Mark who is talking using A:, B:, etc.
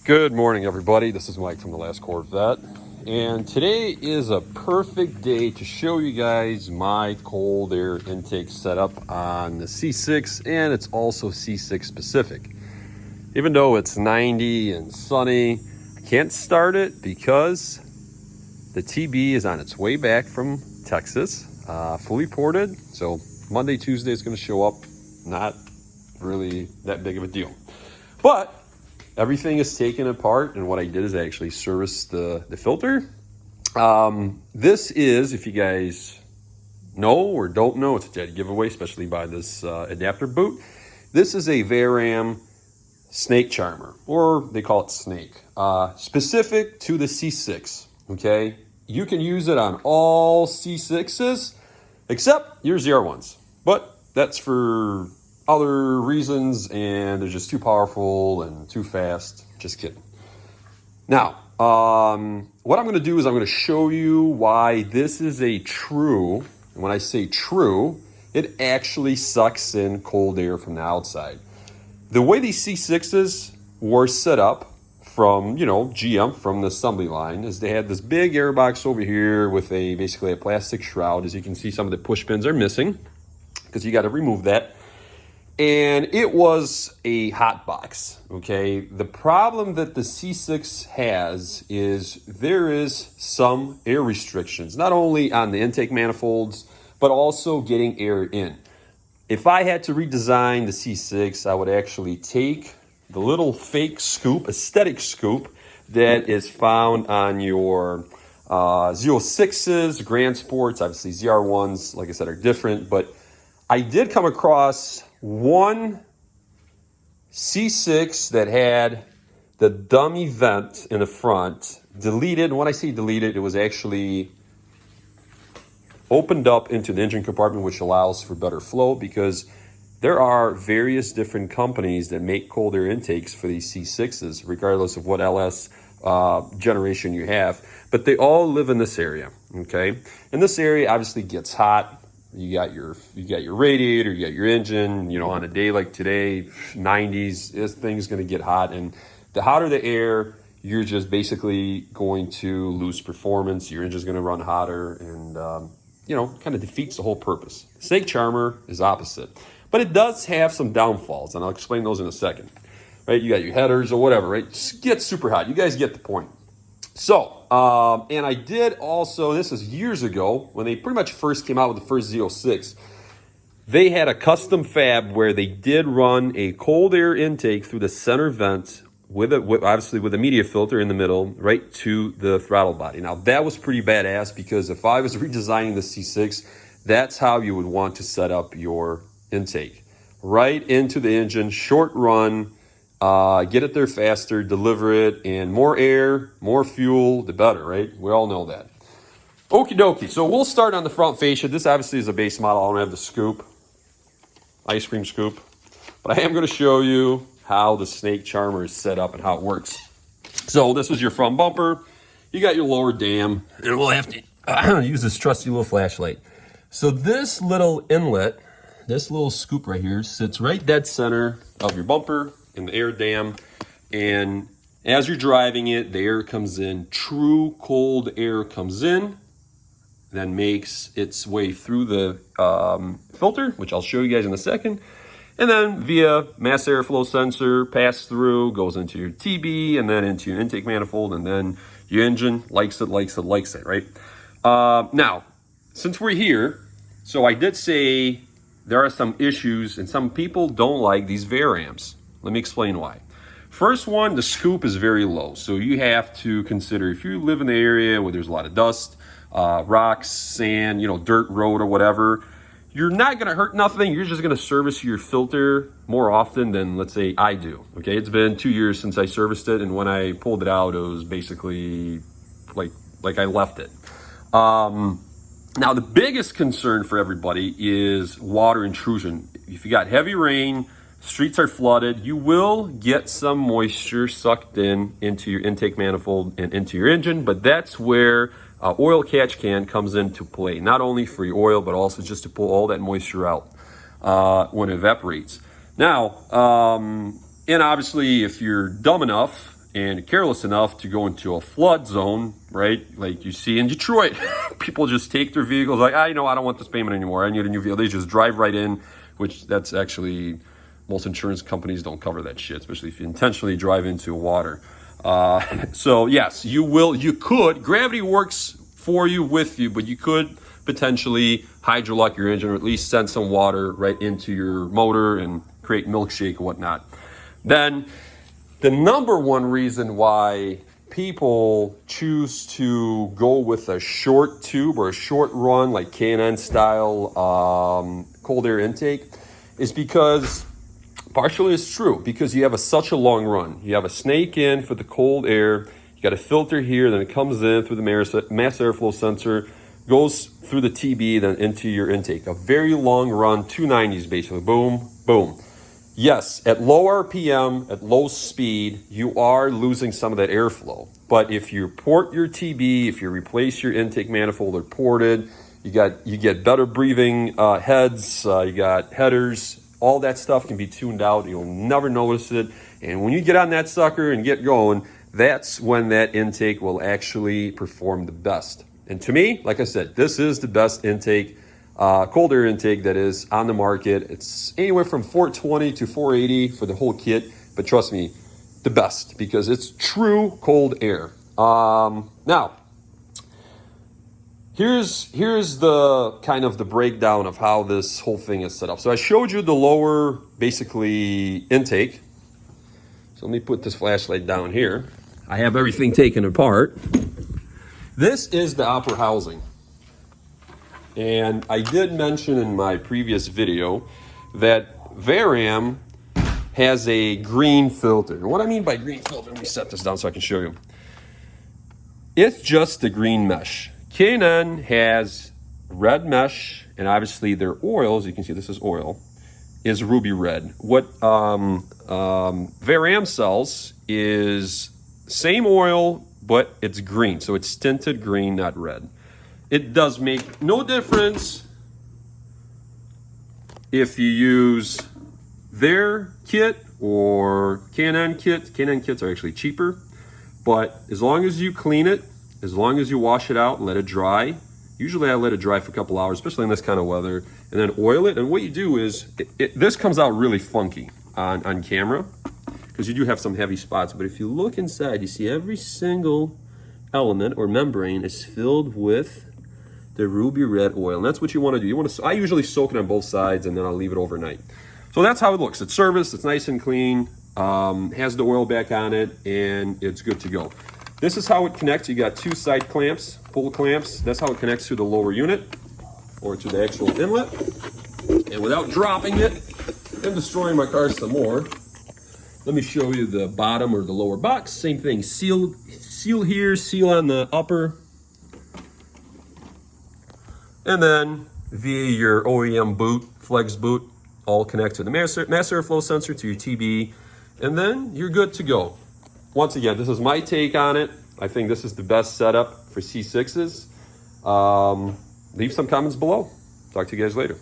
A: Good morning, everybody. This is Mike from the last Corvette, and today is a perfect day to show you guys my cold air intake setup on the C6, and it's also C6 specific. Even though it's 90 and sunny, I can't start it because the TB is on its way back from Texas, fully ported. So Monday, Tuesday is going to show up. Not really that big of a deal, but everything is taken apart, and what I did is I actually serviced the filter. This is, if you guys know or don't know, it's a dead giveaway, especially by this adapter boot. This is a Veram snake charmer, or they call it snake, specific to the C6, okay? You can use it on all C6s, except your ZR1s, but that's for other reasons, and they're just too powerful and too fast. Just kidding. Now, what I'm going to do is I'm going to show you why this is a true, and when I say true, it actually sucks in cold air from the outside. The way these C6s were set up from, GM, from the assembly line, is they had this big air box over here with basically a plastic shroud. As you can see, some of the push pins are missing because you got to remove that. And it was a hot box, okay? The problem that the C6 has is there is some air restrictions, not only on the intake manifolds, but also getting air in. If I had to redesign the C6, I would actually take the little fake scoop, aesthetic scoop, that is found on your 06s, Grand Sports. Obviously ZR1s, like I said, are different, but I did come across one C6 that had the dummy vent in the front deleted. When I say deleted, it was actually opened up into the engine compartment, which allows for better flow, because there are various different companies that make cold air intakes for these C6s, regardless of what LS generation you have, but they all live in this area, okay? And this area obviously gets hot. You got your radiator, you got your engine, on a day like today, 90s, this thing's going to get hot. And the hotter the air, you're just basically going to lose performance. Your engine's going to run hotter, and, kind of defeats the whole purpose. Snake charmer is opposite, but it does have some downfalls, and I'll explain those in a second, right? You got your headers or whatever, right? Just get super hot. You guys get the point. So, and I did also, this is years ago, when they pretty much first came out with the first Z06, they had a custom fab where they did run a cold air intake through the center vent obviously with a media filter in the middle, right to the throttle body. Now, that was pretty badass, because if I was redesigning the C6, that's how you would want to set up your intake. Right into the engine, short run, get it there faster, deliver it, and more air, more fuel, the better, right? We all know that. Okie dokie, so we'll start on the front fascia. This obviously is a base model. I don't have the scoop, ice cream scoop, but I am going to show you how the snake charmer is set up and how it works. So this is your front bumper. You got your lower dam, and we'll have to use this trusty little flashlight. So this little inlet, this little scoop right here, sits right dead center of your bumper in the air dam, and as you're driving it, the air comes in. True cold air comes in, then makes its way through the filter, which I'll show you guys in a second, and then via mass airflow sensor, pass through, goes into your TB, and then into your intake manifold, and then your engine likes it, right? Now, since we're here, so I did say there are some issues, and some people don't like these Verams. Let me explain why. First one, the scoop is very low. So you have to consider, if you live in the area where there's a lot of dust, rocks, sand, dirt road or whatever, you're not going to hurt nothing. You're just going to service your filter more often than, let's say, I do. Okay, it's been 2 years since I serviced it, and when I pulled it out, it was basically like I left it. Now, the biggest concern for everybody is water intrusion. If you got heavy rain, streets are flooded, you will get some moisture sucked into your intake manifold and into your engine, but that's where oil catch can comes into play, not only for your oil, but also just to pull all that moisture out when it evaporates. Now, and obviously, if you're dumb enough and careless enough to go into a flood zone, right? Like you see in Detroit, people just take their vehicles like, I don't want this payment anymore. I need a new vehicle. They just drive right in, which that's actually, most insurance companies don't cover that shit, especially if you intentionally drive into water. So yes, you could, gravity works for you, with you, but you could potentially hydrolock your engine, or at least send some water right into your motor and create milkshake and whatnot. Then the number one reason why people choose to go with a short tube or a short run, like K&N style cold air intake, is because, partially it's true, because you have such a long run. You have a snake in for the cold air, you got a filter here, then it comes in through the mass airflow sensor, goes through the TB, then into your intake. A very long run, 290s basically, boom, boom. Yes, at low RPM, at low speed, you are losing some of that airflow. But if you port your TB, if you replace your intake manifold or ported, you get better breathing heads, you got headers, all that stuff can be tuned out. You'll never notice it. And when you get on that sucker and get going, that's when that intake will actually perform the best. And to me, like I said, this is the best intake, cold air intake that is on the market. It's anywhere from $420 to $480 for the whole kit, but trust me, the best, because it's true cold air. Now, here's the kind of the breakdown of how this whole thing is set up. So I showed you the lower, basically, intake. So let me put this flashlight down here. I have everything taken apart. This is the upper housing. And I did mention in my previous video that Veram has a green filter. And what I mean by green filter, let me set this down so I can show you. It's just the green mesh. K&N has red mesh, and obviously their oil, as you can see, this is oil, is ruby red. What Veram sells is same oil, but it's green. So it's tinted green, not red. It does make no difference if you use their kit or K&N kit. K&N kits are actually cheaper, but as long as you clean it, as long as you wash it out and let it dry, usually I let it dry for a couple hours, especially in this kind of weather, and then oil it. And what you do is, this comes out really funky on camera, because you do have some heavy spots, but if you look inside, you see every single element or membrane is filled with the ruby red oil, and that's what you want to do. I usually soak it on both sides, and then I'll leave it overnight. So that's how it looks. It's serviced, it's nice and clean, has the oil back on it, and it's good to go. This is how it connects. You got two side clamps, pull clamps. That's how it connects to the lower unit or to the actual inlet. And without dropping it and destroying my car some more, let me show you the bottom or the lower box. Same thing, seal here, seal on the upper. And then via your OEM boot, flex boot, all connect to the mass airflow sensor, to your TB, and then you're good to go. Once again, this is my take on it. I think this is the best setup for C6s. Leave some comments below. Talk to you guys later.